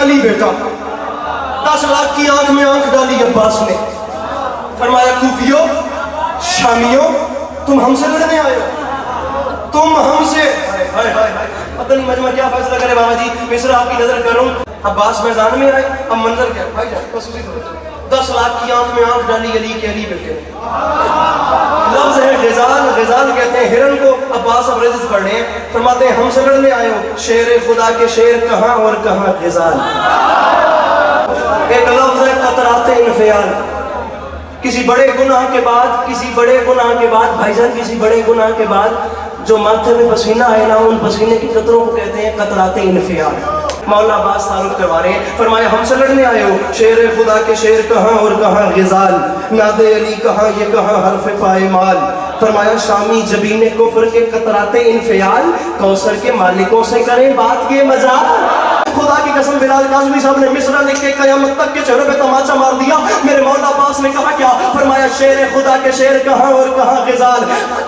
علی بیٹا 10 لاکھ کی آنکھ میں آنکھ ڈالی عباس نے. فرمایا کوفیوں شامیوں تم ہم سے لڑنے آئے ہو, تم ہم سے. پتہ نہیں مجمع کیا فیصلہ کرے بابا جی, مصر آپ کی نظر کروں. عباس میدان میں آئے, اب منظر کیا بھائی جان بس اسی طرح 10 لاکھ کی آنکھ میں آنکھ ڈالی علی کے علی بیٹے. لفظ ہے غزال, غزال کہتے ہیں ہرن کو. عباس اب رجز پڑھ رہے ہیں, فرماتے ہیں ہم سے لڑنے آئے ہو, شیر خدا کے شیر کہاں اور کہاں غزال. ایک لفظ ہے قطرات انفعال. کسی بڑے گناہ کے بعد, کسی بڑے گناہ کے بعد بھائی جان, کسی بڑے گناہ کے بعد جو ماتھے میں پسینہ آئے نا, ان پسینے کی قطروں کو کہتے ہیں قطرات انفعال. مولا عباس تعارف کروا رہے ہیں, فرمایا ہم سے لڑنے آئے ہو, شیر خدا کے شیر کہاں اور کہاں غزال, ناد علی کہاں یہ کہاں حرف پائمال. فرمایا شامی جبین کفر کے قطرات انفعال, کوثر کے مالکوں سے کریں بات یہ مزاق. خدا کی قسم بلال کاظمی صاحب نے مصرع لکھ کے قیامت تک کے چہرے پہ تماچا مار دیا. میرے مولا عباس نے کہا کیا, فرمایا شیر خدا کے شیر کہاں اور کہاں غزال.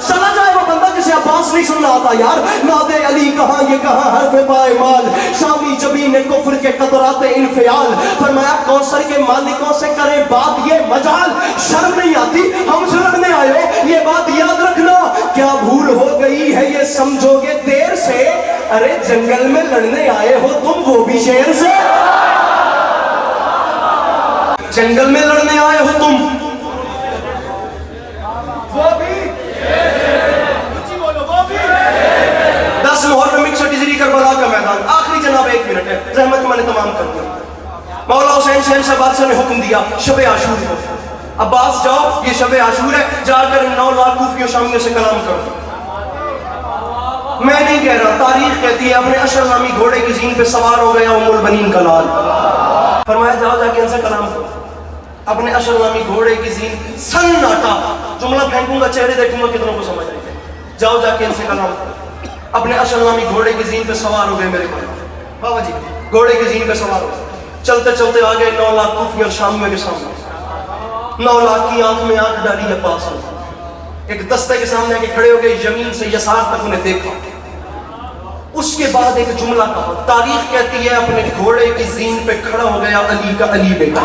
چلا جائے وہ بندہ جسے عباس نہیں سننا آتا یار. ناد علی کہاں یہ کہاں حرف پائمال, شامی جبین کفر کے قطرات انفعال. فرمایا کوثر کے مالکوں سے کریں بات یہ مجال. شرم نہیں آتی ہم سے لڑنے آئے ہو, یہ بات یاد رکھنا. کیا بھول ہو گئی ہے یہ سمجھو گے دیر سے, ارے جنگل میں لڑنے آئے ہو تم وہ بھی شیر سے. جنگل میں لڑنے آئے ہو تم وہ بھی 10 محرم 61 ہجری کربلا کا میدان. آخری جناب 1 منٹ ہے, رحمت میں نے تمام کر دیا. مولا حسین شہنشاہ بادشاہ نے حکم دیا شب عاشور کو, عباس جاؤ یہ شب عاشور ہے, جا کر 9 لاکھ کوفیوں شامیوں سے کلام کرو. میں نہیں کہہ رہا, تاریخ کہتی ہے اپنے اشر نامی گھوڑے کی زین پہ سوار ہو گیا ام البنین کا لال. فرمایا جاؤ جا کے ان سے کلام کرو. اپنے اشر نامی گھوڑے کی زین, سناٹا, جملہ پھینکوں گا چہرے دیکھوں گا کتنوں کو سمجھ آئے گا. جاؤ جا کے ان سے کلام کرو. اپنے اشر نامی گھوڑے کی زین پہ سوار ہو گئے میرے بابا جی, گھوڑے کی زین پہ سوار ہو گئے. چلتے چلتے آگے 9 لاکھ کوفی اور شامیوں کے سامنے. 9 لاکھ کی آنکھ میں آنکھ ڈالی عباس نے. ایک دستے کے سامنے آگے کھڑے ہو گئے, یمین سے یسار تک انہیں دیکھا. اس کے بعد ایک جملہ کہا, تاریخ کہتی ہے اپنے گھوڑے کی زین پہ کھڑا ہو گیا علی کا علی بیٹا.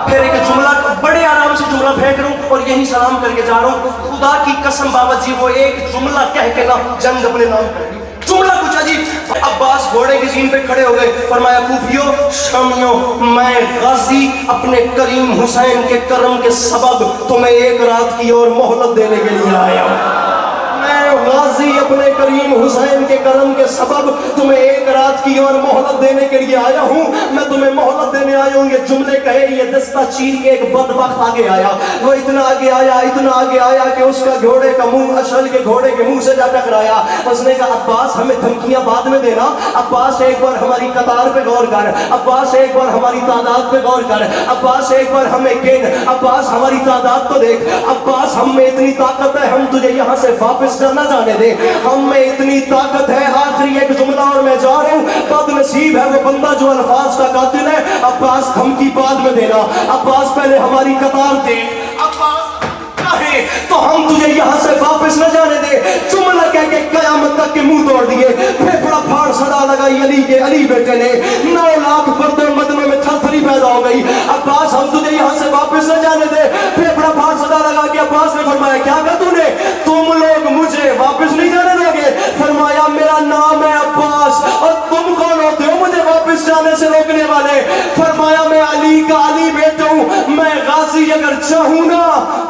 پھر ایک جملہ, بڑے آرام سے جملہ پھینک رہا ہوں اور یہی سلام کر کے جا رہا ہوں. خدا کی قسم بابا جی وہ ایک جملہ کہہ کے نا جنگ اپنے نام کر دی. جملہ کچھ عجیب. عباس گھوڑے کی زین پہ کھڑے ہو گئے, فرمایا کوفیوں شامیوں, میں غازی اپنے کریم حسین کے کرم کے سبب تمہیں 1 رات کی اور مہلت دینے کے لیے آیا ہوں. غازی اپنے کریم حسین کے کرم کے سبب تمہیں 1 رات کی اور مہلت دینے کے لیے آیا ہوں. میں تمہیں مہلت دینے آیا ہوں. یہ جملے کہے یہ دستہ چیر کے ایک بدبخت آگے آیا. وہ اتنا آگے آیا, اتنا آگے آیا کہ اس کا گھوڑے کا منہ اشل کے گھوڑے کے منہ سے جا ٹکرایا. اس نے کہا عباس ہمیں دھمکیاں بعد میں دینا, عباس ایک بار ہماری قطار پہ غور کر, عباس ایک بار ہماری تعداد پہ غور کر, عباس ایک بار ہمیں گن, عباس ہماری تعداد تو دیکھ, عباس ہم میں اتنی طاقت ہے ہم تجھے یہاں سے واپس نہ جانے دے, ہم میں اتنی طاقت ہے. آخری ایک جملہ اور میں جا رہا ہوں. بد نصیب ہے وہ بندہ جو الفاظ کا قاتل ہے. عباس دھمکی بعد میں دینا, عباس پہلے ہماری قطار دیکھ, عباس کہے تو ہم تجھے یہاں سے واپس نہ جانے دے. جملہ کہہ کے قیامت تک کے منہ توڑ دیے. پھیپڑا پھاڑ صدا لگائی علی کے علی بیٹے نے. 9 لاکھ پردے مدنوں میں تھر تھری پیدا ہو گئی. عباس ہم تجھے یہاں سے واپس نہ جانے دے. پھیپڑا پھاڑ صدا لگا کے عباس نے فرمایا کیا کہا تو نے, تم لوگ مجھے واپس نہیں جانے دو گے. فرمایا میرا نام ہے عباس اور تم کون ہوتے ہو مجھے واپس جانے سے روکنے والے. فرمایا میں علی کا علی بیٹا ہوں, میں غازی اگر چاہوں نا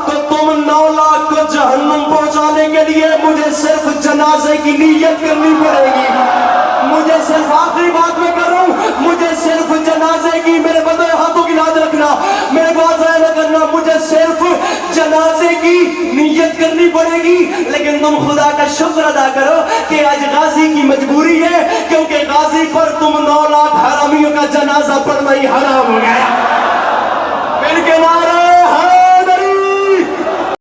تو تم 9 لاکھ کو جہنم پہنچانے کے لیے مجھے صرف جنازے کی نیت کرنی پڑے گی. مجھے صرف آخری بات میں کر رہا ہوں, مجھے صرف جنازے کی, میرے بندے ہاتھوں کی لاج رکھنا, میرے بات ضائع نہ کرنا, مجھے صرف جنازے کی نیت کرنی پڑے گی. لیکن تم خدا کا شکر ادا کرو کہ آج غازی کی مجبوری ہے, کیونکہ غازی پر تم 9 لاکھ حرامیوں کا جنازہ پڑھنا ہی حرام ہو گیا. مل کے نعرہ